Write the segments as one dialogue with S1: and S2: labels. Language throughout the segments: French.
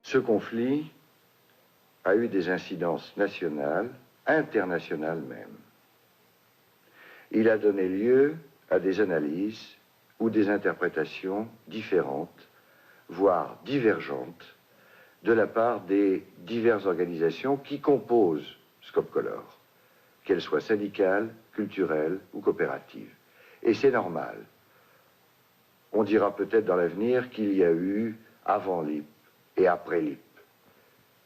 S1: Ce conflit a eu des incidences nationales, internationales même. Il a donné lieu à des analyses ou des interprétations différentes, voire divergentes, de la part des diverses organisations qui composent Scopcolor, qu'elles soient syndicales, culturelles ou coopératives. Et c'est normal. On dira peut-être dans l'avenir qu'il y a eu avant l'IP et après l'IP.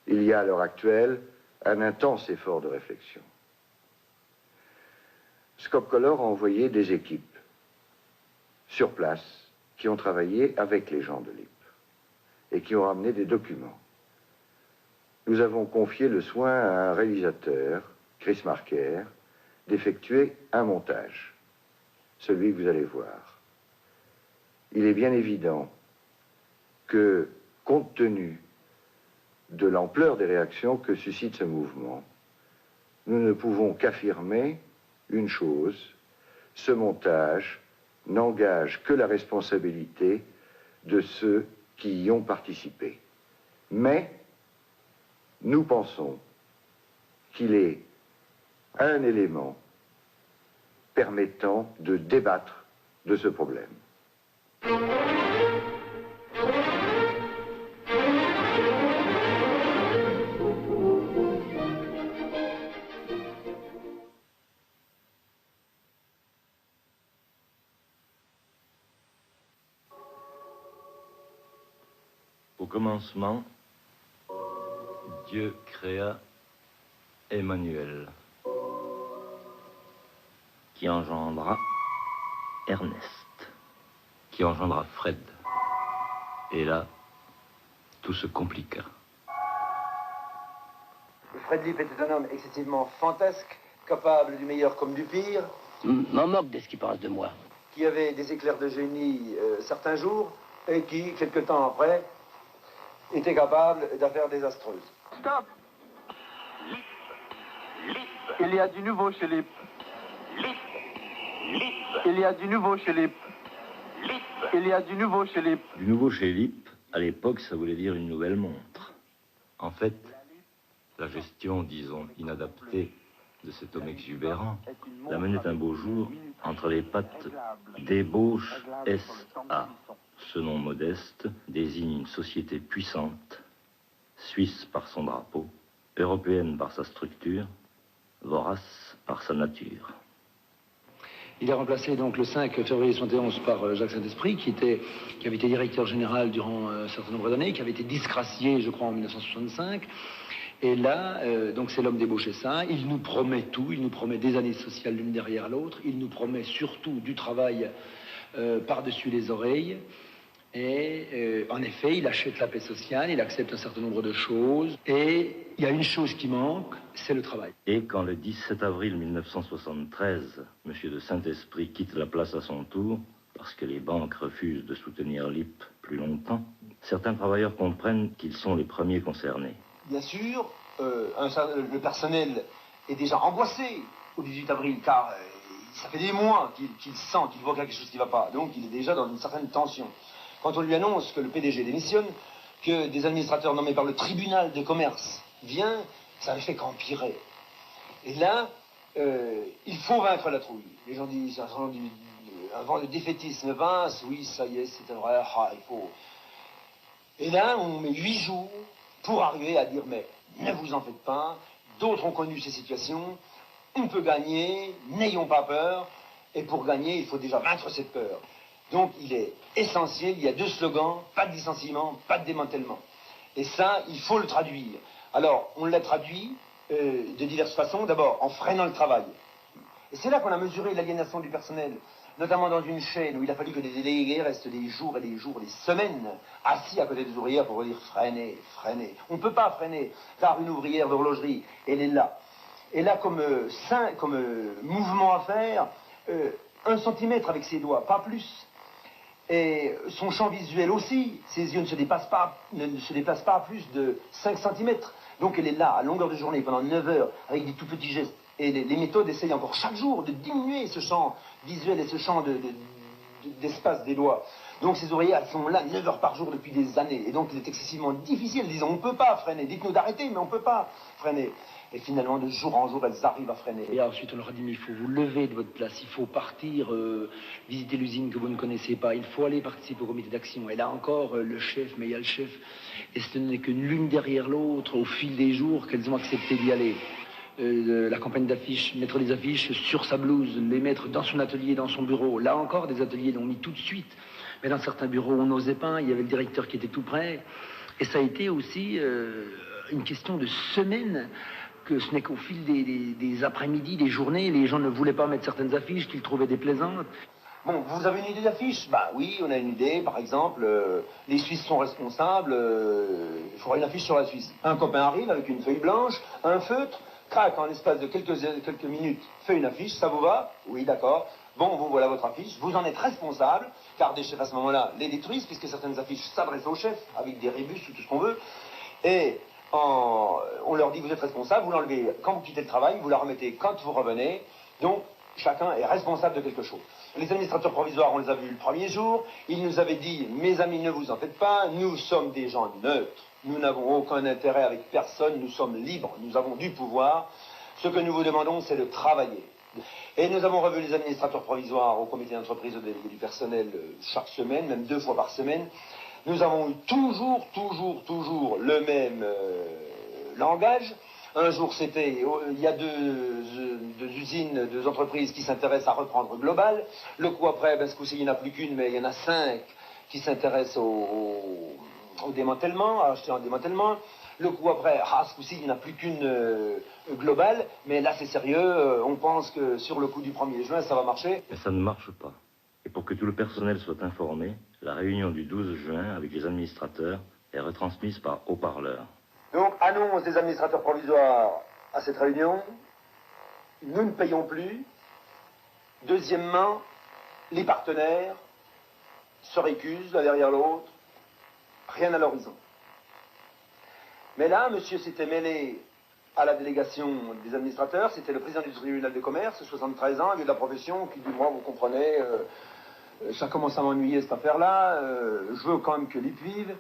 S1: Il y a à l'heure actuelle un intense effort de réflexion. Scopcolor a envoyé des équipes sur place qui ont travaillé avec les gens de l'IP et qui ont ramené des documents. Nous avons confié le soin à un réalisateur, Chris Marker, d'effectuer un montage, celui que vous allez voir. Il est bien évident que, compte tenu de l'ampleur des réactions que suscite ce mouvement, nous ne pouvons qu'affirmer une chose: ce montage n'engage que la responsabilité de ceux qui y ont participé. Mais nous pensons qu'il est un élément permettant de débattre de ce problème.
S2: Au commencement, Dieu créa Emmanuel, qui engendra Ernest, qui engendra Fred. Et là, tout se compliqua.
S3: Fred Lipp était un homme excessivement fantasque, capable du meilleur comme du pire.
S4: M'en moque de ce qu'il pense de moi.
S3: Qui avait des éclairs de génie certains jours, et qui, quelque temps après, était capable d'affaires désastreuses.
S5: Stop! Il y a du nouveau chez Lipp. Il y a du nouveau chez Lipp. Il y a du nouveau chez Lipp.
S2: Du nouveau chez Lipp, à l'époque, ça voulait dire une nouvelle montre. En fait, la gestion, disons, inadaptée de cet homme exubérant la menait un beau jour entre les pattes d'Ébauche S.A. Ce nom modeste désigne une société puissante, suisse par son drapeau, européenne par sa structure, vorace par sa nature.
S6: Il est remplacé donc le 5 février 71 par Jacques Saint-Esprit, qui avait été directeur général durant un certain nombre d'années, qui avait été disgracié, je crois, en 1965. Et là, donc c'est l'homme débauché ça. Il nous promet tout, il nous promet des années sociales l'une derrière l'autre. Il nous promet surtout du travail par-dessus les oreilles. Et en effet, il achète la paix sociale, il accepte un certain nombre de choses. Et il y a une chose qui manque, c'est le travail.
S2: Et quand le 17 avril 1973, M. de Saint-Esprit quitte la place à son tour, parce que les banques refusent de soutenir l'IP plus longtemps, certains travailleurs comprennent qu'ils sont les premiers concernés.
S3: Bien sûr, le personnel est déjà angoissé au 18 avril, car ça fait des mois qu'il sent, qu'il voit quelque chose qui ne va pas. Donc il est déjà dans une certaine tension. Quand on lui annonce que le PDG démissionne, que des administrateurs nommés par le tribunal de commerce viennent, ça ne fait qu'empirer. Et là, il faut vaincre la trouille. Les gens disent, avant le défaitisme vince, oui, ça y est, c'est vrai, il faut... Et là, on met 8 jours pour arriver à dire, mais ne vous en faites pas, d'autres ont connu ces situations, on peut gagner, n'ayons pas peur, et pour gagner, il faut déjà vaincre cette peur. Donc il est essentiel, il y a 2 slogans, pas de licenciement, pas de démantèlement. Et ça, il faut le traduire. Alors, on l'a traduit de diverses façons, d'abord en freinant le travail. Et c'est là qu'on a mesuré l'aliénation du personnel, notamment dans une chaîne où il a fallu que des délégués restent des jours et des jours, des semaines, assis à côté des ouvrières pour dire freinez, freinez. On ne peut pas freiner, car une ouvrière d'horlogerie, elle est là. Et là, comme mouvement à faire, 1 centimètre avec ses doigts, pas plus. Et son champ visuel aussi, ses yeux ne se déplacent pas à plus de 5 cm. Donc elle est là, à longueur de journée, pendant 9 heures, avec des tout petits gestes. Et les méthodes essayent encore chaque jour de diminuer ce champ visuel et ce champ d'espace des doigts. Donc ces ouvriers, elles sont là 9 heures par jour depuis des années. Et donc il est excessivement difficile, disons, on ne peut pas freiner. Dites-nous d'arrêter, mais on ne peut pas freiner. Et finalement, de jour en jour, elles arrivent à freiner.
S6: Et ensuite, on leur a dit, mais il faut vous lever de votre place, il faut partir, visiter l'usine que vous ne connaissez pas, il faut aller participer au comité d'action. Et là encore, le chef, mais il y a le chef, et ce n'est que l'une derrière l'autre, au fil des jours, qu'elles ont accepté d'y aller. La campagne d'affiches, mettre des affiches sur sa blouse, les mettre dans son atelier, dans son bureau. Là encore, des ateliers l'ont mis tout de suite. Mais dans certains bureaux, on n'osait pas, il y avait le directeur qui était tout près. Et ça a été aussi une question de semaines, que ce n'est qu'au fil des après-midi, des journées, les gens ne voulaient pas mettre certaines affiches qu'ils trouvaient déplaisantes.
S3: Bon, vous avez une idée d'affiche? Bah oui, on a une idée, par exemple, les Suisses sont responsables, il faudra une affiche sur la Suisse. Un copain arrive avec une feuille blanche, un feutre, crac, en l'espace de quelques minutes, fait une affiche, ça vous va? Oui, d'accord. Bon, vous voilà votre affiche, vous en êtes responsable, car des chefs à ce moment-là les détruisent, puisque certaines affiches s'adressent aux chefs, avec des rébus ou tout ce qu'on veut, et on leur dit vous êtes responsable, vous l'enlevez quand vous quittez le travail, vous la remettez quand vous revenez, donc chacun est responsable de quelque chose. Les administrateurs provisoires, on les a vus le premier jour, ils nous avaient dit, mes amis, ne vous en faites pas, nous sommes des gens neutres, nous n'avons aucun intérêt avec personne, nous sommes libres, nous avons du pouvoir, ce que nous vous demandons, c'est de travailler. Et nous avons revu les administrateurs provisoires au comité d'entreprise, au délégué du personnel, chaque semaine, même 2 fois par semaine. Nous avons eu toujours le même langage. Un jour, c'était, il y a deux usines, 2 entreprises qui s'intéressent à reprendre Global. Le coup après, ben, ce coup-ci, il n'y en a plus qu'une, mais il y en a 5 qui s'intéressent au démantèlement, à acheter un démantèlement. Le coup après, ce coup-ci, il n'y en a plus qu'une Global, mais là, c'est sérieux. On pense que sur le coup du 1er juin, ça va marcher.
S2: Mais ça ne marche pas. Et pour que tout le personnel soit informé, la réunion du 12 juin avec les administrateurs est retransmise par haut-parleur.
S3: Donc, annonce des administrateurs provisoires à cette réunion, nous ne payons plus. Deuxièmement, les partenaires se récusent l'un derrière l'autre, rien à l'horizon. Mais là, monsieur s'était mêlé à la délégation des administrateurs, c'était le président du tribunal de commerce, 73 ans, vieux de la profession, qui dit, moi, vous comprenez, ça commence à m'ennuyer cette affaire-là, je veux quand même que l'IP vive.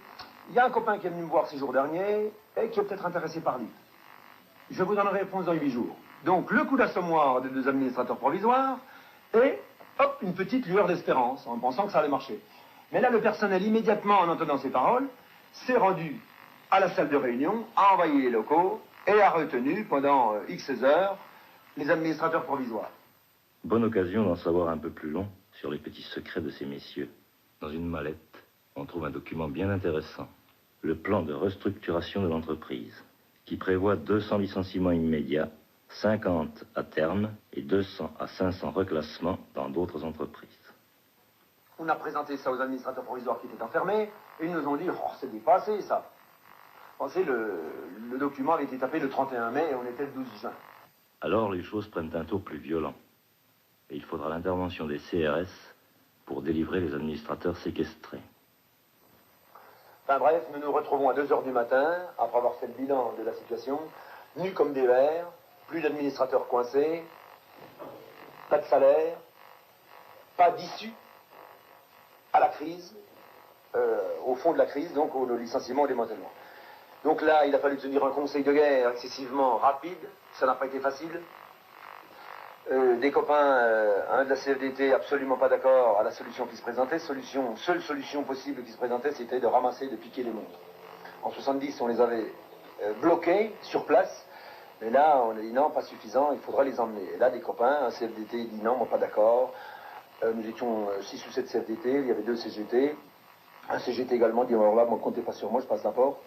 S3: Il y a un copain qui est venu me voir ces jours derniers et qui est peut-être intéressé par l'IP. Je vous donnerai réponse dans 8 jours. Donc, le coup d'assommoir des 2 administrateurs provisoires et, hop, une petite lueur d'espérance, en pensant que ça allait marcher. Mais là, le personnel, immédiatement, en entendant ces paroles, s'est rendu à la salle de réunion, a envahi les locaux et a retenu pendant X heures les administrateurs provisoires.
S2: Bonne occasion d'en savoir un peu plus long sur les petits secrets de ces messieurs. Dans une mallette, on trouve un document bien intéressant. Le plan de restructuration de l'entreprise, qui prévoit 200 licenciements immédiats, 50 à terme et 200 à 500 reclassements dans d'autres entreprises.
S3: On a présenté ça aux administrateurs provisoires qui étaient enfermés, et ils nous ont dit, oh, c'est dépassé ça. Pensez, le document avait été tapé le 31 mai et on était le 12 juin.
S2: Alors les choses prennent un tour plus violent. Et il faudra l'intervention des CRS pour délivrer les administrateurs séquestrés.
S3: Enfin bref, nous nous retrouvons à 2 heures du matin, après avoir fait le bilan de la situation, nus comme des vers, plus d'administrateurs coincés, pas de salaire, pas d'issue à la crise, au fond de la crise, donc au licenciement, au démantèlement. Donc là, il a fallu tenir un conseil de guerre excessivement rapide, ça n'a pas été facile. Des copains, un de la CFDT absolument pas d'accord à la solution qui se présentait. Seule solution possible qui se présentait, c'était de ramasser, de piquer les montres. En 70, on les avait bloqués sur place, mais là, on a dit non, pas suffisant, il faudra les emmener. Et là, des copains, un CFDT dit non, moi pas d'accord. Nous étions 6 ou 7 CFDT, il y avait 2 CGT. Un CGT également dit, alors là, moi, comptez pas sur moi, je passe la porte.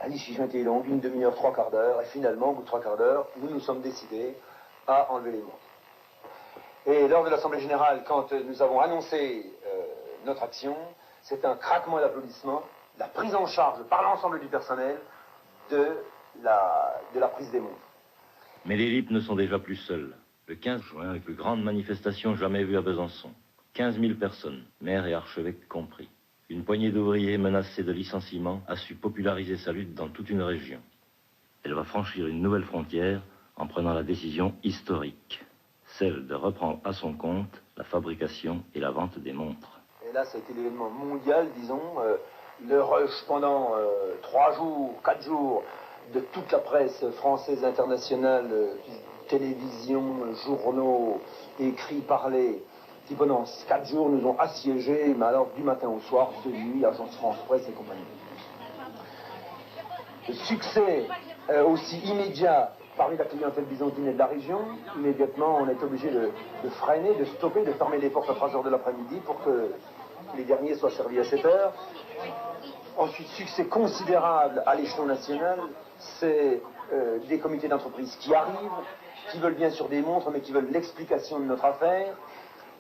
S3: La décision était longue, 1 demi-heure, 3 quarts d'heure, et finalement, au bout de 3 quarts d'heure, nous nous sommes décidés à enlever les montres. Et lors de l'Assemblée Générale, quand nous avons annoncé notre action, c'est un craquement d'applaudissements, la prise en charge par l'ensemble du personnel de la prise des montres.
S2: Mais les LIP ne sont déjà plus seuls. Le 15 juin, la plus grande manifestation jamais vue à Besançon. 15 000 personnes, maires et archevêques compris. Une poignée d'ouvriers menacés de licenciement a su populariser sa lutte dans toute une région. Elle va franchir une nouvelle frontière en prenant la décision historique, celle de reprendre à son compte la fabrication et la vente des montres.
S3: Et là, ça a été l'événement mondial, disons, le rush pendant 3 jours, 4 jours, de toute la presse française, internationale, télévision, journaux, écrits, parlés, qui pendant 4 jours nous ont assiégés, mais alors du matin au soir, de nuit, Agence France Presse et compagnie. Le succès aussi immédiat parmi la clientèle byzantine et de la région, immédiatement on est obligé de freiner, de stopper, de fermer les portes à 3 heures de l'après-midi pour que les derniers soient servis à 7 heures. Ensuite, succès considérable à l'échelon national, c'est des comités d'entreprise qui arrivent, qui veulent bien sûr des montres, mais qui veulent l'explication de notre affaire.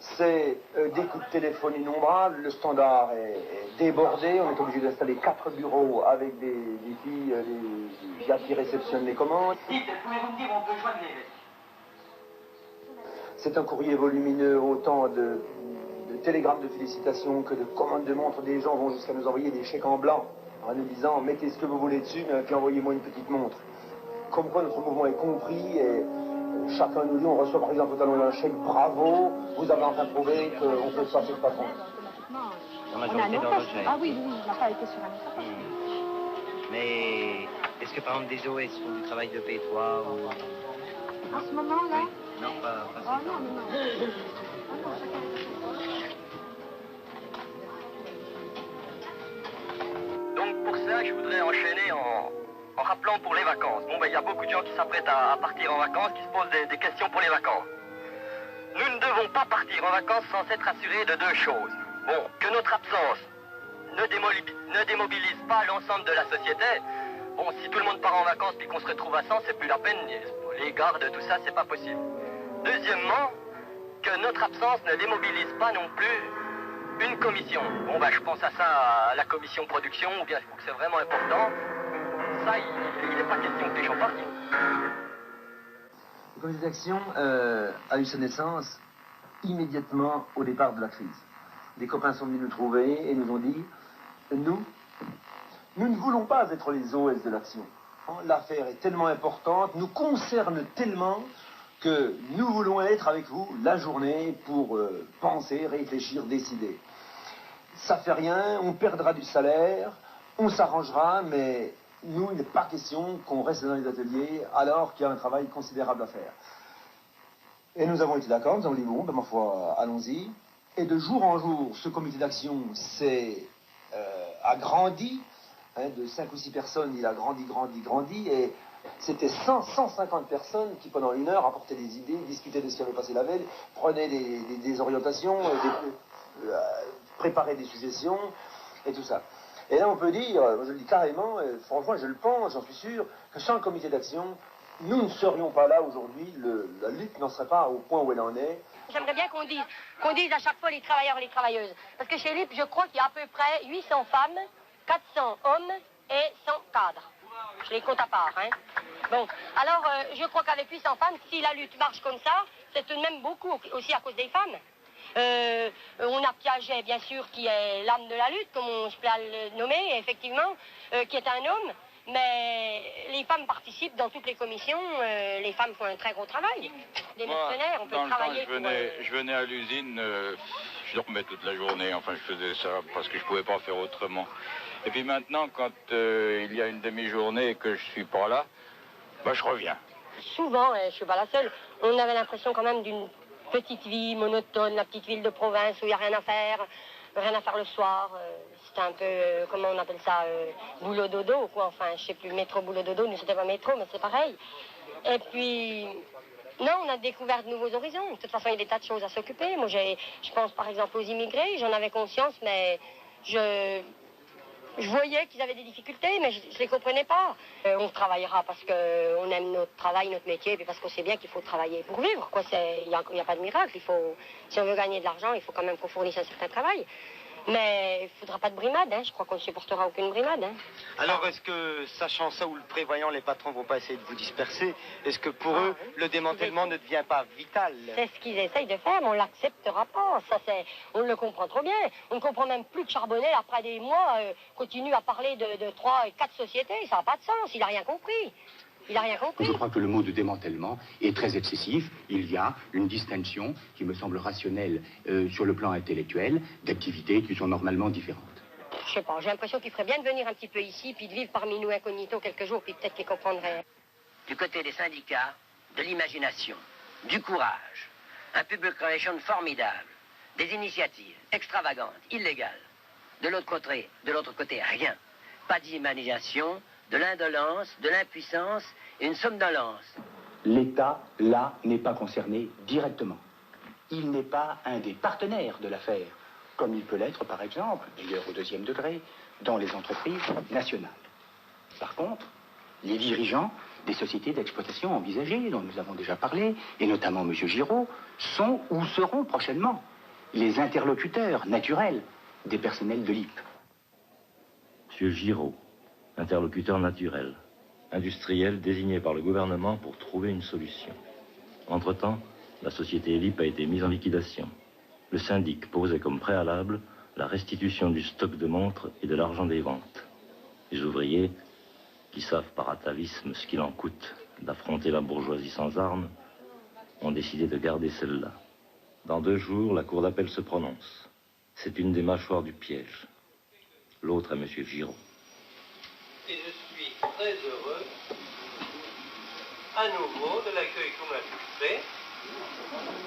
S3: C'est des coups de téléphone innombrables, le standard est débordé, on est obligé d'installer 4 bureaux avec des filles, des gars qui réceptionnent les commandes.
S5: Pouvez-vous me dire où on peut joindre les...
S3: C'est un courrier volumineux, autant de télégrammes de félicitations que de commandes de montres. Des gens vont jusqu'à nous envoyer des chèques en blanc en nous disant « mettez ce que vous voulez dessus, mais puis envoyez-moi une petite montre ». Comme quoi notre mouvement est compris et chacun nous dit, on reçoit par exemple au talon d'un chèque « bravo, vous avez enfin prouvé qu'on peut se passer de patron ».
S7: On a nos chèques. Ah oui, on n'a pas été sur un autre.
S8: Mais est-ce que par exemple des OS font du travail de P3 ou...
S7: En ce moment-là?
S8: Non, pas
S7: oh, non.
S9: Donc pour ça, je voudrais enchaîner en rappelant pour les vacances. Bon, il y a beaucoup de gens qui s'apprêtent à partir en vacances, qui se posent des questions pour les vacances. Nous ne devons pas partir en vacances sans être assurés de 2 choses. Bon, que notre absence ne démobilise pas l'ensemble de la société. Bon, si tout le monde part en vacances puis qu'on se retrouve à 100, c'est plus la peine. Les gardes, tout ça, c'est pas possible. Deuxièmement, que notre absence ne démobilise pas non plus une commission. Bon, je pense à ça, à la commission production, ou bien je trouve que c'est vraiment important. Ça, il n'est pas question que les gens partent.
S3: Le comité d'action a eu sa naissance immédiatement au départ de la crise. Des copains sont venus nous trouver et nous ont dit « Nous ne voulons pas être les OS de l'action. L'affaire est tellement importante, nous concerne tellement que nous voulons être avec vous la journée pour penser, réfléchir, décider. Ça fait rien, on perdra du salaire, on s'arrangera, mais nous, il n'est pas question qu'on reste dans les ateliers alors qu'il y a un travail considérable à faire. » Et nous avons été d'accord, nous avons dit bon, ma foi, allons-y. Et de jour en jour, ce comité d'action s'est agrandi. De 5 ou 6 personnes, il a grandi, et c'était 150 personnes qui, pendant 1 heure, apportaient des idées, discutaient de ce qui avait passé la veille, prenaient des orientations, préparaient des suggestions, et tout ça. Et là, on peut dire, je le dis carrément, franchement, je le pense, j'en suis sûr, que sans le comité d'action, nous ne serions pas là aujourd'hui, la lutte n'en serait pas au point où elle en est.
S10: J'aimerais bien qu'on dise à chaque fois les travailleurs et les travailleuses. Parce que chez LIP, je crois qu'il y a à peu près 800 femmes, 400 hommes et 100 cadres. Je les compte à part, hein. Bon, alors je crois qu'avec 800 femmes, si la lutte marche comme ça, c'est tout de même beaucoup aussi à cause des femmes. On a Piaget, bien sûr, qui est l'âme de la lutte, comme on se plaît à le nommer, effectivement, qui est un homme. Mais les femmes participent dans toutes les commissions, les femmes font un très gros travail. Des mercenaires, on peut travailler
S11: je venais à l'usine, je dormais toute la journée, enfin je faisais ça parce que je ne pouvais pas faire autrement. Et puis maintenant, quand il y a une demi-journée et que je ne suis pas là, je reviens.
S10: Souvent, je ne suis pas la seule, on avait l'impression quand même d'une petite vie monotone, la petite ville de province où il n'y a rien à faire le soir. C'était un peu, comment on appelle ça, boulot dodo, quoi. Enfin, je sais plus, métro, boulot dodo, nous c'était pas métro, mais c'est pareil. Et puis, non, on a découvert de nouveaux horizons. De toute façon, il y a des tas de choses à s'occuper. Moi, je pense par exemple aux immigrés, j'en avais conscience, mais je voyais qu'ils avaient des difficultés, mais je ne les comprenais pas. On travaillera parce qu'on aime notre travail, notre métier, et parce qu'on sait bien qu'il faut travailler pour vivre, quoi. Il n'y a pas de miracle. Si on veut gagner de l'argent, il faut quand même qu'on fournisse un certain travail. Mais il ne faudra pas de brimade, hein. Je crois qu'on ne supportera aucune brimade. Hein.
S8: Alors, est-ce que, sachant ça ou le prévoyant, les patrons ne vont pas essayer de vous disperser? Est-ce que pour eux, le démantèlement ne devient pas vital?
S10: C'est ce qu'ils essayent de faire, mais on ne l'acceptera pas. On le comprend trop bien. On ne comprend même plus que Charbonnet, après des mois, continue à parler de 3 et 4 sociétés. Ça n'a pas de sens, il n'a rien compris. Il n'a rien compris.
S12: Je crois que le mot de démantèlement est très excessif. Il y a une distinction qui me semble rationnelle sur le plan intellectuel d'activités qui sont normalement différentes.
S10: Je sais pas, j'ai l'impression qu'il ferait bien de venir un petit peu ici, puis de vivre parmi nous incognito quelques jours, puis peut-être qu'il comprendrait.
S4: Du côté des syndicats, de l'imagination, du courage, un public relation formidable, des initiatives extravagantes, illégales. De l'autre côté, rien. Pas d'imagination, de l'indolence, de l'impuissance et une somnolence.
S12: L'État, là, n'est pas concerné directement. Il n'est pas un des partenaires de l'affaire, comme il peut l'être, par exemple, d'ailleurs au deuxième degré, dans les entreprises nationales. Par contre, les dirigeants des sociétés d'exploitation envisagées, dont nous avons déjà parlé, et notamment M. Giraud, sont ou seront prochainement les interlocuteurs naturels des personnels de l'IP.
S2: M. Giraud, interlocuteur naturel, industriel désigné par le gouvernement pour trouver une solution. Entre-temps, la société LIP a été mise en liquidation. Le syndic posait comme préalable la restitution du stock de montres et de l'argent des ventes. Les ouvriers, qui savent par atavisme ce qu'il en coûte d'affronter la bourgeoisie sans armes, ont décidé de garder celle-là. Dans 2 jours, la cour d'appel se prononce. C'est une des mâchoires du piège. L'autre est M. Giraud.
S13: Et je suis très heureux, à nouveau, de l'accueil qu'on m'a fait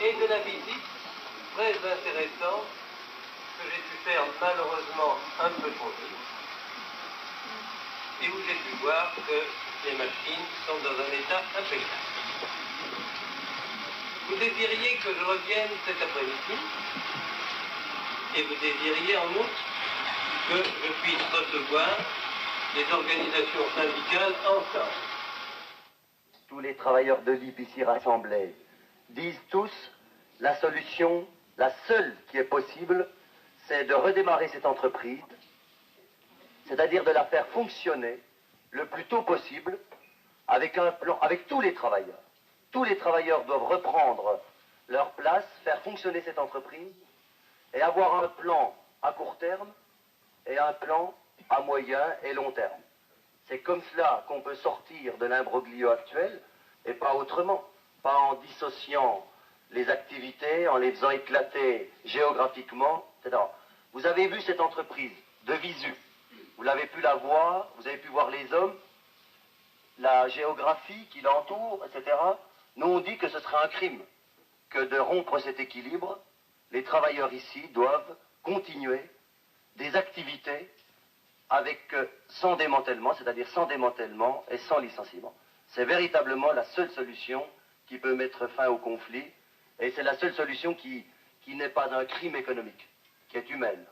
S13: et de la visite très intéressante que j'ai pu faire malheureusement un peu trop vite et où j'ai pu voir que les machines sont dans un état impeccable. Vous désiriez que je revienne cet après-midi et vous désiriez en outre que je puisse recevoir les organisations syndicales ensemble.
S9: Tous les travailleurs de l'IP ici rassemblés disent tous la solution, la seule qui est possible, c'est de redémarrer cette entreprise, c'est-à-dire de la faire fonctionner le plus tôt possible avec un plan, avec tous les travailleurs. Tous les travailleurs doivent reprendre leur place, faire fonctionner cette entreprise et avoir un plan à court terme et un plan à moyen et long terme. C'est comme cela qu'on peut sortir de l'imbroglio actuel et pas autrement, pas en dissociant les activités, en les faisant éclater géographiquement, etc. Vous avez vu cette entreprise de visu, vous l'avez pu la voir, vous avez pu voir les hommes, la géographie qui l'entoure, etc. Nous on dit que ce serait un crime que de rompre cet équilibre. Les travailleurs ici doivent continuer des activités avec sans démantèlement, c'est-à-dire sans démantèlement et sans licenciement. C'est véritablement la seule solution qui peut mettre fin au conflit et c'est la seule solution qui n'est pas un crime économique, qui est humaine.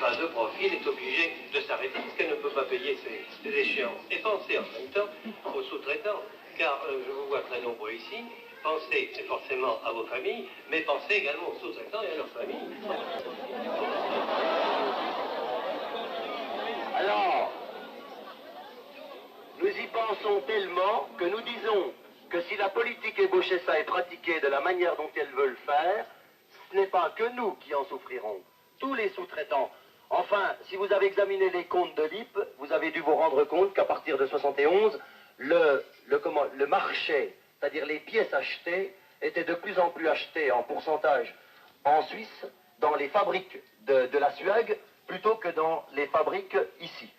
S13: De profit, elle est obligée de s'arrêter parce qu'elle ne peut pas payer ses échéances. Et pensez en même temps aux sous-traitants, car je vous vois très nombreux ici, pensez forcément à vos familles, mais pensez également aux sous-traitants et à leurs familles.
S9: Alors, nous y pensons tellement que nous disons que si la politique ébauchessa est pratiquée de la manière dont elle veut le faire, ce n'est pas que nous qui en souffrirons, tous les sous-traitants. Enfin, si vous avez examiné les comptes de l'IP, vous avez dû vous rendre compte qu'à partir de 71, le marché, c'est-à-dire les pièces achetées, étaient de plus en plus achetées en pourcentage en Suisse, dans les fabriques de la SUAG, plutôt que dans les fabriques ici,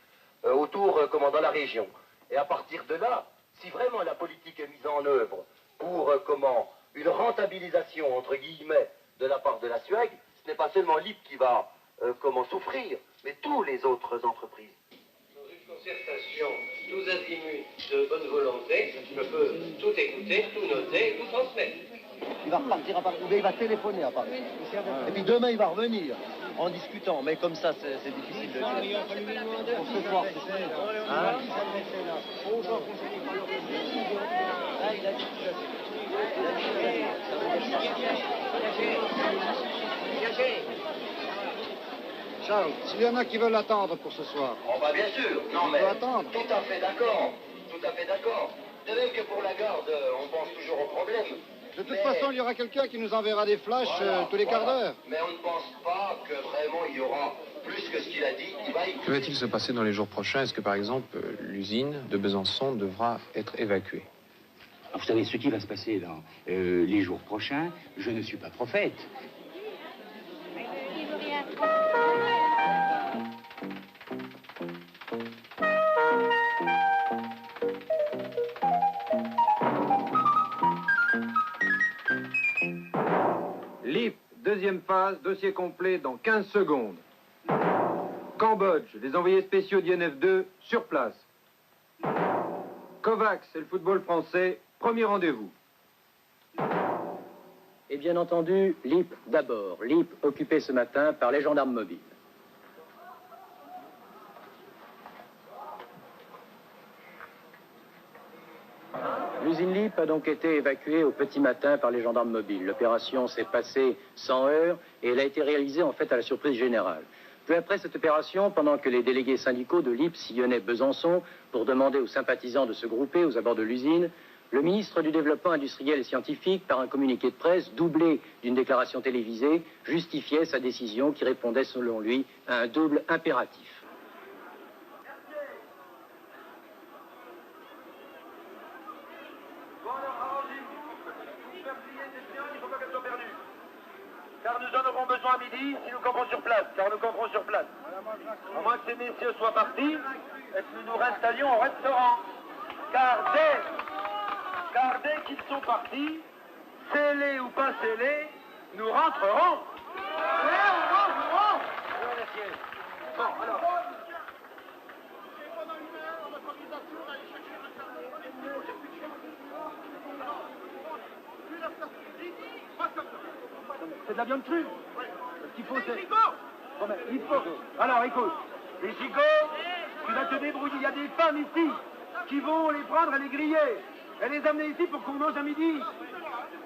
S9: dans la région. Et à partir de là, si vraiment la politique est mise en œuvre pour une rentabilisation, entre guillemets, de la part de la SUAG, ce n'est pas seulement l'IP qui va souffrir, mais tous les autres entreprises.
S13: Dans une concertation, tous azimuts de bonne volonté, je peux tout écouter, tout noter, tout transmettre.
S14: Il va repartir à Paris, il va téléphoner à Paris. Et puis demain, il va revenir en discutant. Mais comme ça, c'est difficile de dire. Pour ce soir, c'est
S4: Piaget.
S15: Charles, s'il y en a qui veulent attendre pour ce soir.
S16: Oh bah bien sûr, non mais...
S15: Attendre.
S16: Tout à fait d'accord, tout à fait d'accord. De même que pour la garde, on pense toujours au problème.
S15: De toute façon, il y aura quelqu'un qui nous enverra des flashs tous les quarts d'heure.
S16: Mais on ne pense pas que vraiment il y aura plus que ce qu'il a dit.
S17: Que va-t-il se passer dans les jours prochains? Est-ce que par exemple l'usine de Besançon devra être évacuée?
S12: Vous savez, ce qui va se passer dans les jours prochains, je ne suis pas prophète.
S18: LIP, deuxième phase, dossier complet dans 15 secondes. Cambodge, les envoyés spéciaux d'INF2 sur place. Kovacs et le football français, premier rendez-vous.
S19: Et bien entendu, LIP d'abord. LIP occupé ce matin par les gendarmes mobiles. L'usine LIP a donc été évacuée au petit matin par les gendarmes mobiles. L'opération s'est passée sans heurts et elle a été réalisée en fait à la surprise générale. Peu après cette opération, pendant que les délégués syndicaux de LIP sillonnaient Besançon pour demander aux sympathisants de se grouper aux abords de l'usine, le ministre du Développement industriel et scientifique, par un communiqué de presse doublé d'une déclaration télévisée, justifiait sa décision qui répondait selon lui à un double impératif.
S3: Car nous en aurons besoin à midi si nous camperons sur place, car nous camperons sur place. À moins que ces messieurs soient partis et que nous nous réinstallions au restaurant. Car dès qu'ils sont partis, scellés ou pas scellés, nous rentrerons. Bon, alors. C'est de la viande crue. Ce qu'il faut, c'est... Bon, ben, il faut... Alors, écoute, les gigots, tu vas te débrouiller. Il y a des femmes ici qui vont les prendre et les griller. Et les amener ici pour qu'on mange à midi.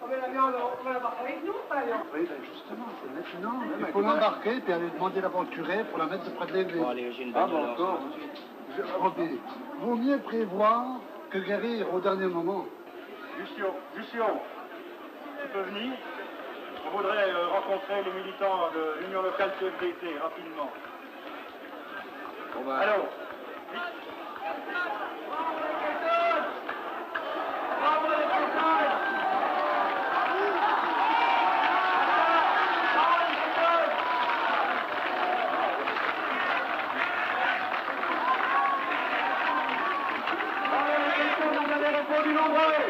S15: On va la viande, on va l'embarquer avec nous, pas alors. Oui, ben justement, c'est maintenant. Il faut l'embarquer puis aller demander d'abord au curé pour la mettre près de l'église.
S12: Bon, allez, j'ai une
S15: Ah
S12: bagnole.
S15: bon, encore. Vaut mieux prévoir que guérir au dernier moment.
S3: Lucien, tu peux venir? On voudrait rencontrer les militants de l'Union locale CFDT rapidement.
S15: Bon, ben...
S3: Alors. Vous avez répondu nombreux.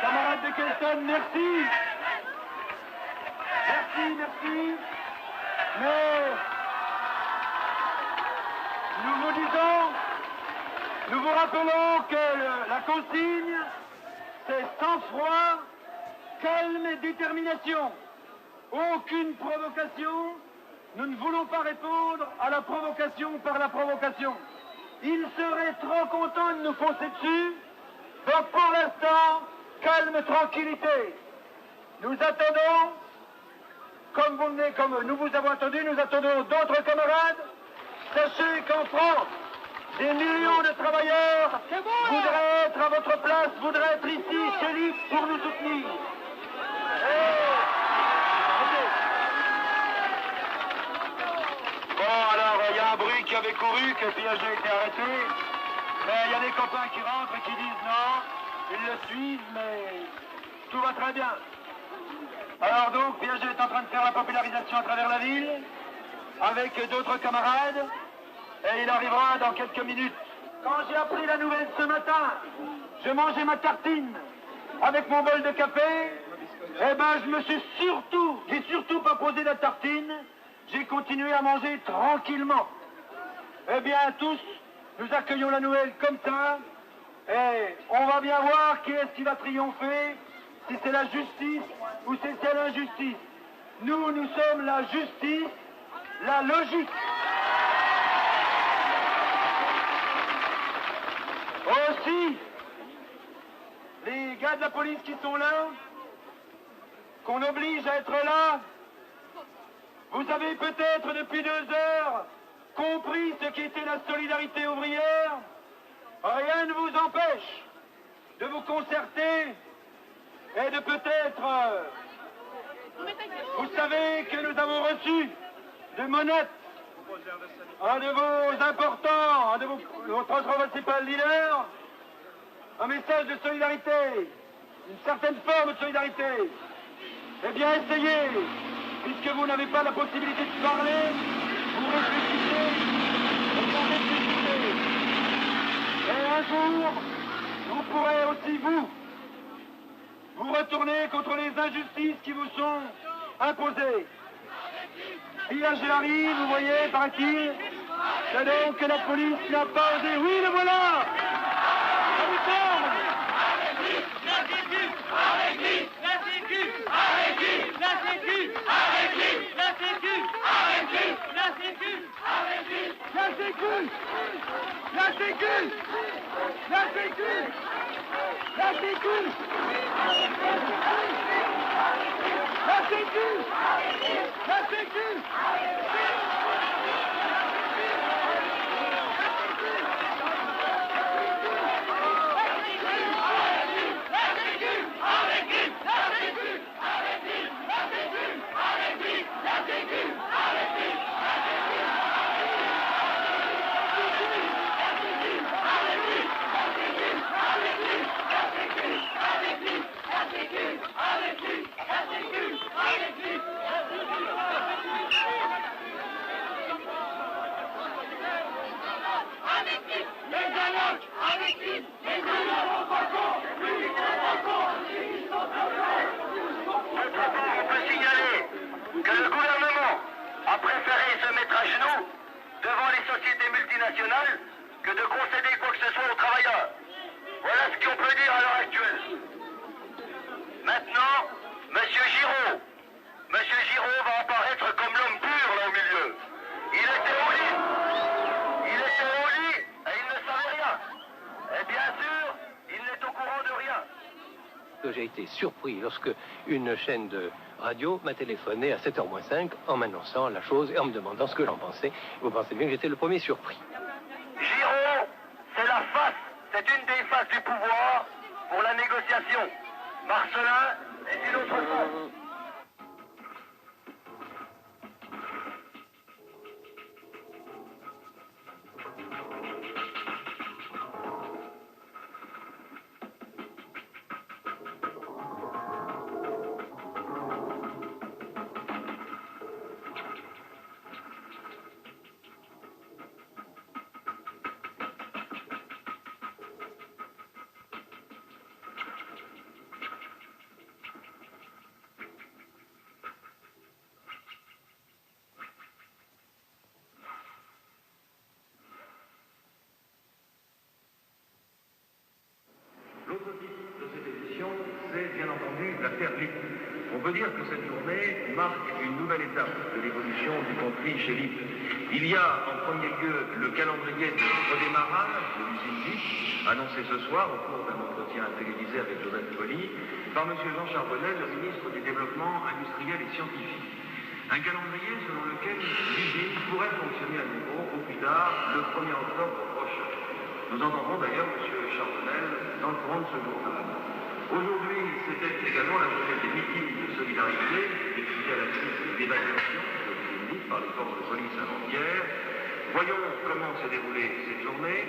S3: Camarades de Kelton, merci. Merci. Mais nous vous rappelons que la consigne, c'est sang-froid, calme et détermination. Aucune provocation. Nous ne voulons pas répondre à la provocation par la provocation. Ils seraient trop contents de nous foncer dessus. Donc pour l'instant, calme, tranquillité. Nous attendons, comme nous vous avons attendu, nous attendons d'autres camarades. Sachez qu'en France, des millions de travailleurs voudraient être à votre place, voudraient être ici, chez LIP, pour nous soutenir. Bon, alors, il y a un bruit qui avait couru, que Piaget a été arrêté. Mais il y a des copains qui rentrent et qui disent non, ils le suivent, mais tout va très bien. Alors donc, Piaget est en train de faire la popularisation à travers la ville, avec d'autres camarades, et il arrivera dans quelques minutes. Quand j'ai appris la nouvelle ce matin, je mangeais ma tartine avec mon bol de café, eh ben j'ai surtout pas posé la tartine, j'ai continué à manger tranquillement.
S15: Eh bien, tous, nous accueillons la nouvelle comme ça. Et on va bien voir qui est-ce qui va triompher, si c'est la justice ou si c'est l'injustice. Nous, nous sommes la justice, la logique. Aussi, les gars de la police qui sont là, qu'on oblige à être là, vous avez peut-être depuis 2 heures compris ce qu'était la solidarité ouvrière. Rien ne vous empêche de vous concerter et de peut-être... Vous savez que nous avons reçu de Monette, un de vos importants, un de votre principal leader, un message de solidarité, une certaine forme de solidarité. Eh bien, essayez, puisque vous n'avez pas la possibilité de parler, vous réfléchissez, et vous réfléchissez. Et un jour, vous pourrez aussi, vous retourner contre les injustices qui vous sont imposées. Et là, Gérard, vous voyez, paraît-il, c'est donc que la police n'a pas osé. Oui, le voilà! Ça vous tombe! La sécu! Avec lui! La sécu! Avec lui! La sécu! Avec lui! La sécu! Avec lui! La sécu! Avec lui! La sécu! La sécu! La sécu! La sécu! La sécu! La sécu!
S9: On peut signaler que le gouvernement a préféré se mettre à genoux devant les sociétés multinationales que de concéder quoi que ce soit aux travailleurs. Voilà ce qu'on peut dire à l'heure actuelle. Maintenant, Monsieur Giraud va apparaître comme l'homme pur là au milieu. Il était au lit et il ne savait rien. Et bien sûr, il n'est au courant de rien.
S13: J'ai été surpris lorsque une chaîne de radio m'a téléphoné à 7h-5 en m'annonçant la chose et en me demandant ce que j'en pensais. Vous pensez bien que j'étais le premier surpris.
S9: Giraud, c'est la face, c'est une des faces du pouvoir pour la négociation. Marcelin est une autre face.
S20: L'autre titre de cette édition, c'est bien entendu la Terre libre. On peut dire que cette journée marque une nouvelle étape de l'évolution du conflit chez l'IP. Il y a en premier lieu le calendrier de redémarrage de l'usine LIP, annoncé ce soir au cours d'un entretien télévisé avec Joseph Colli par M. Jean Charbonnet, le ministre du Développement industriel et scientifique. Un calendrier selon lequel l'usine pourrait fonctionner à nouveau au plus tard le 1er octobre prochain. Nous entendrons d'ailleurs M. Charbonnel dans le courant de ce journal. Aujourd'hui, c'était également la journée des meetings de solidarité, décidée à la suite de l'évacuation de l'usine par les forces de police avant-hier. Voyons comment s'est déroulée cette journée.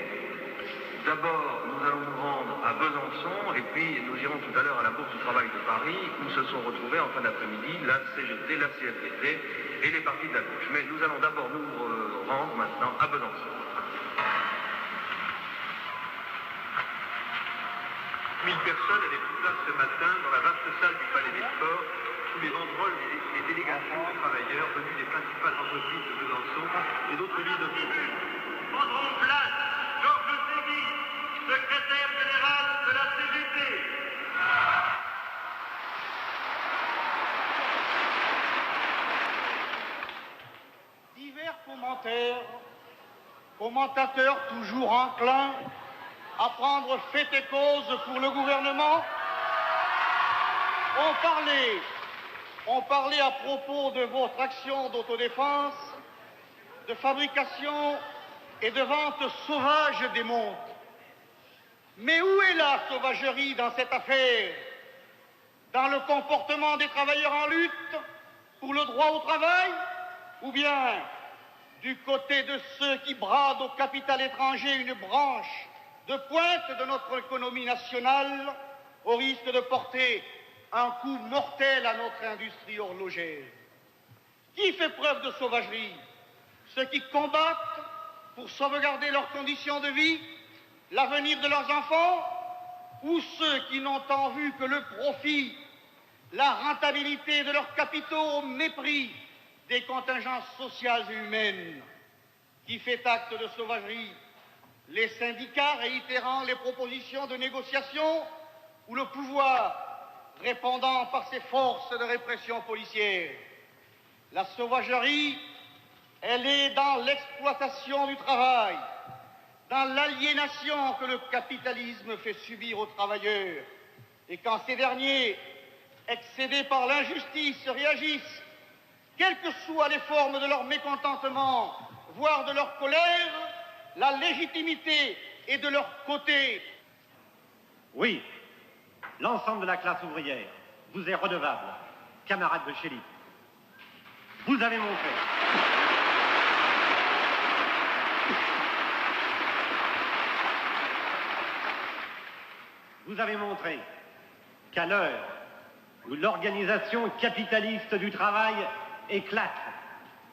S20: D'abord, nous allons nous rendre à Besançon et puis nous irons tout à l'heure à la Bourse du Travail de Paris où se sont retrouvés en fin d'après-midi la CGT, la CFDT et les partis de la gauche. Mais nous allons d'abord nous rendre maintenant à Besançon. 1000 personnes avaient pris place ce matin dans la vaste salle du Palais des Sports sous les banderoles des délégations de travailleurs venus des principales entreprises de Besançon et d'autres villes de France. prendront place Georges Segui, secrétaire général de la CGT.
S21: Divers commentateurs toujours enclins à prendre fait et cause pour le gouvernement, ont parlé à propos de votre action d'autodéfense, de fabrication et de vente sauvage des montres. Mais où est la sauvagerie dans cette affaire? Dans le comportement des travailleurs en lutte pour le droit au travail? Ou bien du côté de ceux qui bradent au capital étranger une branche de pointe de notre économie nationale au risque de porter un coup mortel à notre industrie horlogère? Qui fait preuve de sauvagerie? Ceux qui combattent pour sauvegarder leurs conditions de vie, l'avenir de leurs enfants, ou ceux qui n'ont en vue que le profit, la rentabilité de leurs capitaux au mépris des contingences sociales et humaines? Qui fait acte de sauvagerie? Les syndicats réitérant les propositions de négociation ou le pouvoir répondant par ses forces de répression policière? La sauvagerie, elle est dans l'exploitation du travail, dans l'aliénation que le capitalisme fait subir aux travailleurs, et quand ces derniers, excédés par l'injustice, réagissent, quelles que soient les formes de leur mécontentement, voire de leur colère, la légitimité est de leur côté.
S22: Oui, l'ensemble de la classe ouvrière vous est redevable, camarades de chez Lippe. Vous avez montré. Vous avez montré qu'à l'heure où l'organisation capitaliste du travail éclate,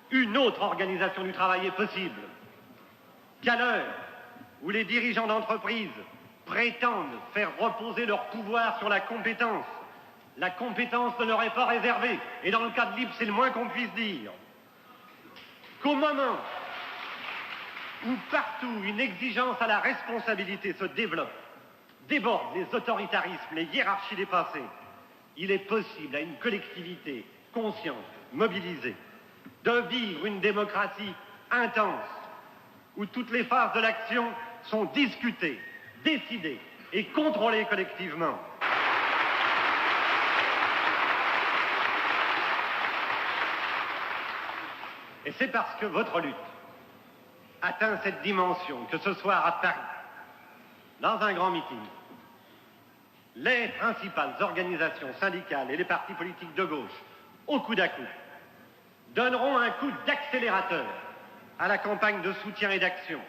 S22: une autre organisation du travail est possible. Qu'à l'heure où les dirigeants d'entreprise prétendent faire reposer leur pouvoir sur la compétence ne leur est pas réservée, et dans le cas de Lippe, c'est le moins qu'on puisse dire. Qu'au moment où partout une exigence à la responsabilité se développe, déborde les autoritarismes, les hiérarchies dépassées, il est possible à une collectivité consciente, mobilisée, de vivre une démocratie intense, où toutes les phases de l'action sont discutées, décidées et contrôlées collectivement. Et c'est parce que votre lutte atteint cette dimension que ce soir à Paris, dans un grand meeting, les principales organisations syndicales et les partis politiques de gauche, au coude à coude, donneront un coup d'accélérateur à la campagne de soutien et d'action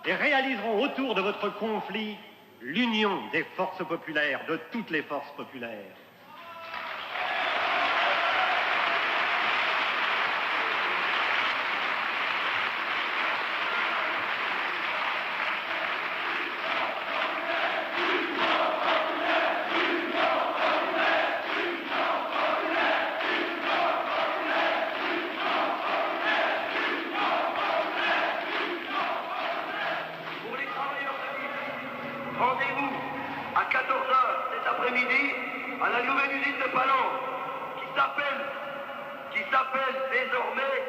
S22: et réaliseront autour de votre conflit l'union des forces populaires, de toutes les forces populaires.
S20: Rendez-vous à 14h cet après-midi à la nouvelle usine de Palan qui s'appelle désormais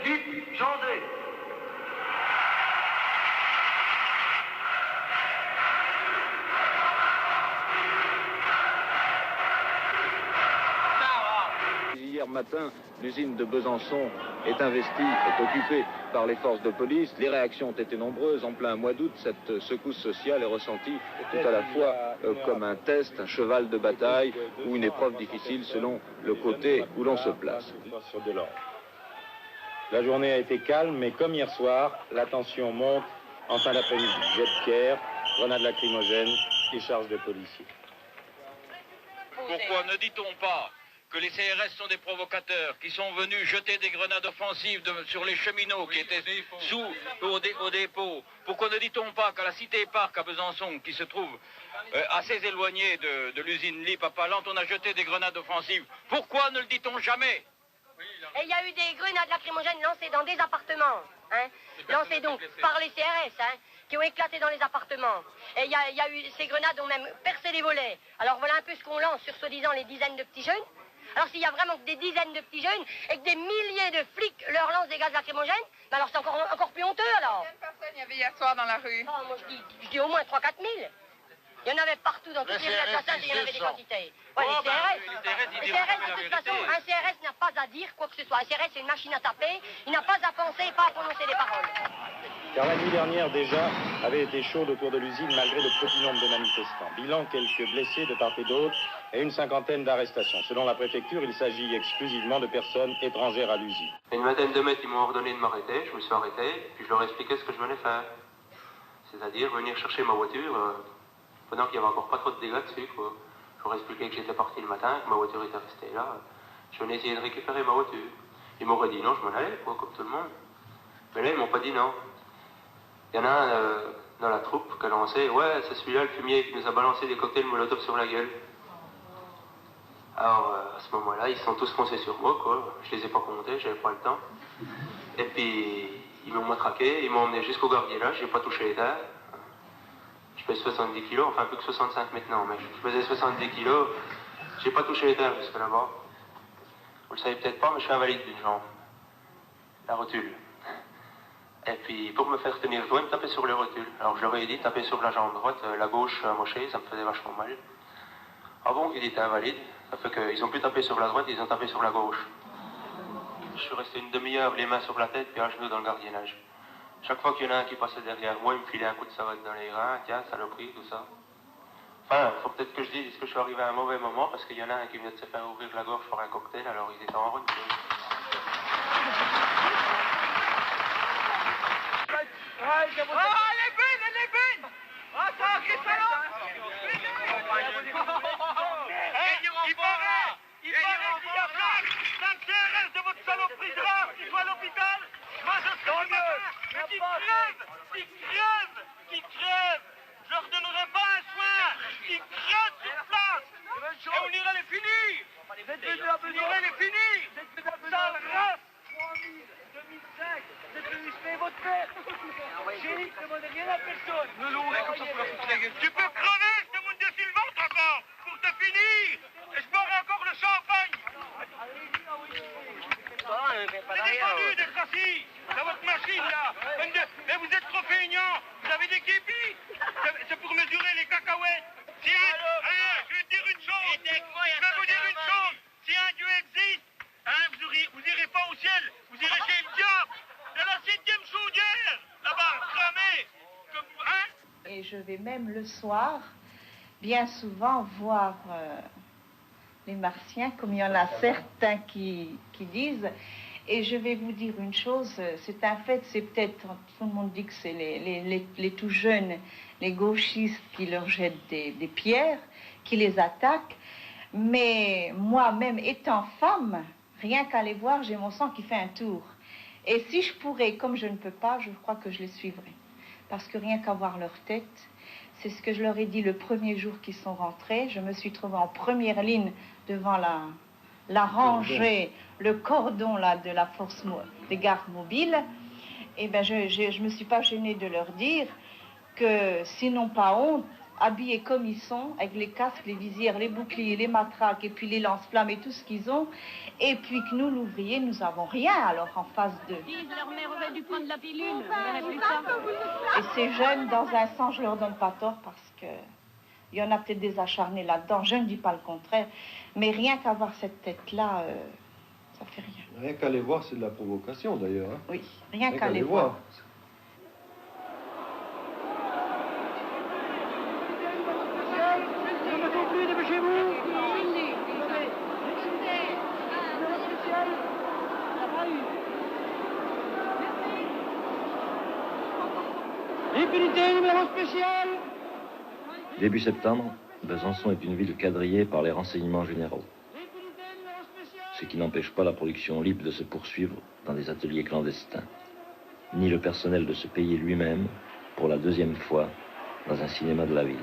S20: Lippe-Jandé.
S23: Hier matin, l'usine de Besançon est investie, est occupée par les forces de police. Les réactions ont été nombreuses. En plein mois d'août, cette secousse sociale est ressentie tout à la fois comme un test, un cheval de bataille ou une épreuve difficile selon le côté où l'on se place.
S24: La journée a été calme, mais comme hier soir, la tension monte en fin d'après-midi. Jet de pierre, grenades lacrymogènes et charges de policiers.
S11: Pourquoi ne dit-on pas que les CRS sont des provocateurs qui sont venus jeter des grenades offensives sur les cheminots qui étaient au dépôt? Pourquoi ne dit-on pas qu'à la Cité Parc à Besançon, qui se trouve assez éloignée de l'usine Lippe à Palante, on a jeté des grenades offensives? Pourquoi ne le dit-on jamais?
S10: Et il y a eu des grenades lacrymogènes lancées dans des appartements. hein, lancées donc par les CRS, hein, qui ont éclaté dans les appartements. Et il y a eu, ces grenades ont même percé les volets. Alors voilà un peu ce qu'on lance sur soi-disant les dizaines de petits jeunes. Alors s'il y a vraiment que des dizaines de petits jeunes et que des milliers de flics leur lancent des gaz lacrymogènes, ben alors c'est encore plus honteux alors.
S1: Combien de personnes il y avait hier soir dans la rue?
S10: Oh, moi je dis au moins 3 000 4 000. Il y en avait partout dans toutes les villes d'assassins, il y en avait des quantités. Ouais, les CRS, de toute façon, un CRS n'a pas à dire quoi que ce soit. Un CRS, c'est une machine à taper. Il n'a pas à penser, pas à prononcer des paroles.
S24: Car la nuit dernière, déjà, avait été chaude autour de l'usine malgré le petit nombre de manifestants. Bilan, quelques blessés de part et d'autre et une cinquantaine d'arrestations. Selon la préfecture, il s'agit exclusivement de personnes étrangères à l'usine.
S5: Une vingtaine de mètres, ils m'ont ordonné de m'arrêter. Je me suis arrêté, puis je leur ai expliqué ce que je venais faire. C'est-à-dire venir chercher ma voiture pendant qu'il n'y avait encore pas trop de dégâts dessus, quoi. Je leur ai expliqué que j'étais parti le matin, que ma voiture était restée là. Je venais essayer de récupérer ma voiture. Ils m'auraient dit non, je m'en allais, quoi, comme tout le monde. Mais là, ils m'ont pas dit non. Il y en a un dans la troupe qui a lancé, ouais, c'est celui-là, le fumier, qui nous a balancé des cocktails Molotov sur la gueule. Alors, à ce moment-là, ils sont tous foncés sur moi, quoi. Je les ai pas comptés, j'avais pas le temps. Et puis, ils m'ont matraqué, ils m'ont emmené jusqu'au gardiennage, j'ai pas touché les terres. Je pèse 70 kilos, enfin plus que 65 maintenant, mais je pesais 70 kilos, j'ai pas touché les terres jusque là-bas. Vous le savez peut-être pas, mais je suis invalide d'une jambe. La rotule. Et puis, pour me faire tenir loin, taper sur les rotules. Alors, je leur ai dit, taper sur la jambe droite, la gauche mochée, ça me faisait vachement mal. Ah bon, il était invalide. Ça fait qu'ils ont plus tapé sur la droite, ils ont tapé sur la gauche. Je suis resté une demi-heure, les mains sur la tête, puis à genoux dans le gardiennage. Chaque fois qu'il y en a un qui passait derrière moi, il me filait un coup de savate dans les reins, tiens, saloperie, tout ça. Enfin, il faut peut-être que je dise, est-ce que je suis arrivé à un mauvais moment, parce qu'il y en a un qui vient de se faire ouvrir la gorge par un cocktail, alors ils étaient en route.
S15: Les bunes! Attends, qu'est-ce que il paraît qu'il y a 5 CRS de votre saloperie de race qui sont à l'hôpital. Moi, je serai mieux. Qui crèvent. Je leur donnerai pas un soin. Qui crèvent sur place. Et on irait les finir. On irait les finir. Sale race. 2005, c'est venu se faire votre père. J'ai dit que ne demandez rien à personne. Ne l'ouvrez comme ça pour leur foutre la gueule. Tu peux crever, je te monte dessus le ventre encore, pour te finir. Et je boirai encore le champagne. C'est défendu d'être assis dans votre machine là. Mais vous êtes trop feignants. Vous avez des képis. C'est pour mesurer les cacahuètes. Si je vais te dire une chose. Je vais vous dire une chose. Si un Dieu existe, vous irez pas au ciel, vous irez chez le diable, de la 7e chaudière, là-bas, cramé.
S1: Et je vais même le soir, bien souvent, voir les martiens, comme il y en a certains qui disent. Et je vais vous dire une chose, c'est un fait, c'est peut-être, tout le monde dit que c'est les tout jeunes, les gauchistes qui leur jettent des pierres, qui les attaquent. Mais moi-même, étant femme, rien qu'à les voir, j'ai mon sang qui fait un tour. Et si je pourrais, comme je ne peux pas, je crois que je les suivrais. Parce que rien qu'à voir leur tête, c'est ce que je leur ai dit le premier jour qu'ils sont rentrés. Je me suis trouvée en première ligne devant la rangée, le cordon là, de la force des gardes mobiles. Et ben, je me suis pas gênée de leur dire que, s'ils n'ont pas honte, habillés comme ils sont, avec les casques, les visières, les boucliers, les matraques, et puis les lance-flammes et tout ce qu'ils ont, et puis que nous, l'ouvrier, nous n'avons rien, alors, en face d'eux.
S6: Leur mère aurait dû prendre la pilule,
S1: Et ces jeunes, dans un sens, je leur donne pas tort, parce que il y en a peut-être des acharnés là-dedans, je ne dis pas le contraire, mais rien qu'à voir cette tête-là, ça fait rien.
S7: Rien qu'à les voir, c'est de la provocation, d'ailleurs. Hein.
S1: Oui, rien qu'à les voir.
S2: Début septembre, Besançon est une ville quadrillée par les renseignements généraux. Ce qui n'empêche pas la production libre de se poursuivre dans des ateliers clandestins, ni le personnel de se payer lui-même pour la 2e fois dans un cinéma de la ville.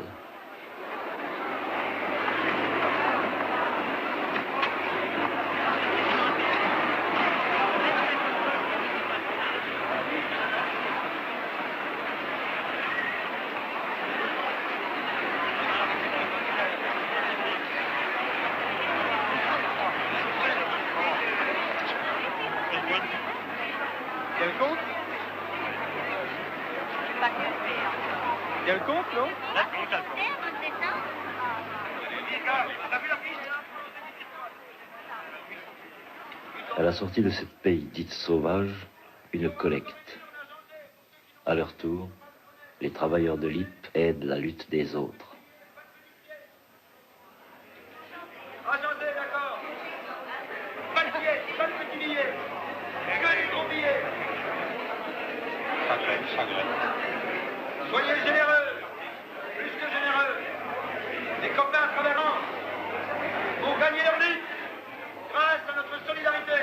S15: le compte? Il y a le compte, non?
S2: À la sortie de ce pays dit sauvage, une collecte. À leur tour, les travailleurs de l'IP aident la lutte des autres.
S15: Enchanté, d'accord. Pas de billets, pas de petits billets. Que des gros billets.
S23: Ça graine.
S15: Soyez généreux, plus que généreux. Les copains travailleront pour gagner leur lutte grâce à notre solidarité.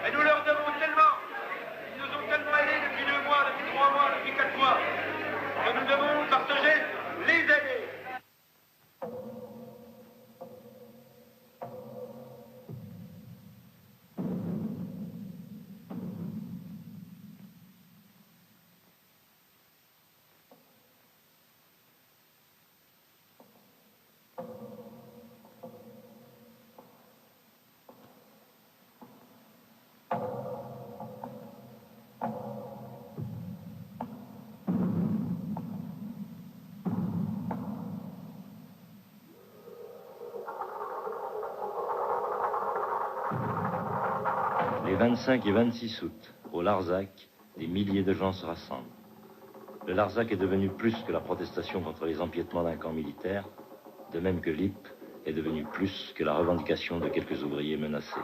S15: Et nous leur devons tellement, ils nous ont tellement aidés depuis 2 mois, depuis 3 mois, depuis 4 mois, que nous devons partager les aider.
S2: Les 25 et 26 août, au Larzac, des milliers de gens se rassemblent. Le Larzac est devenu plus que la protestation contre les empiètements d'un camp militaire, de même que l'IP est devenu plus que la revendication de quelques ouvriers menacés.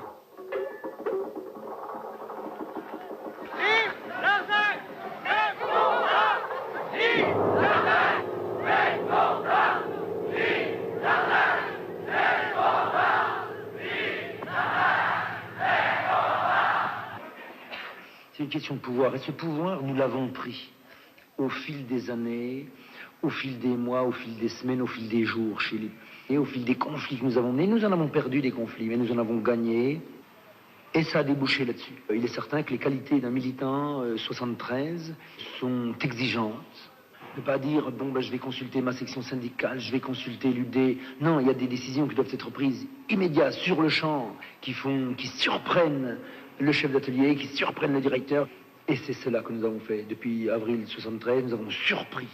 S4: C'est une question de pouvoir. Et ce pouvoir, nous l'avons pris au fil des années, au fil des mois, au fil des semaines, au fil des jours chez l'IP. Et au fil des conflits que nous avons menés. Nous en avons perdu des conflits, mais nous en avons gagné. Et ça a débouché là-dessus. Il est certain que les qualités d'un militant 73 sont exigeantes. Ne pas dire, bon, je vais consulter ma section syndicale, je vais consulter l'UD. Non, il y a des décisions qui doivent être prises immédiates, sur le champ, qui surprennent le chef d'atelier, qui surprennent le directeur. Et c'est cela que nous avons fait. Depuis avril 73, nous avons surpris.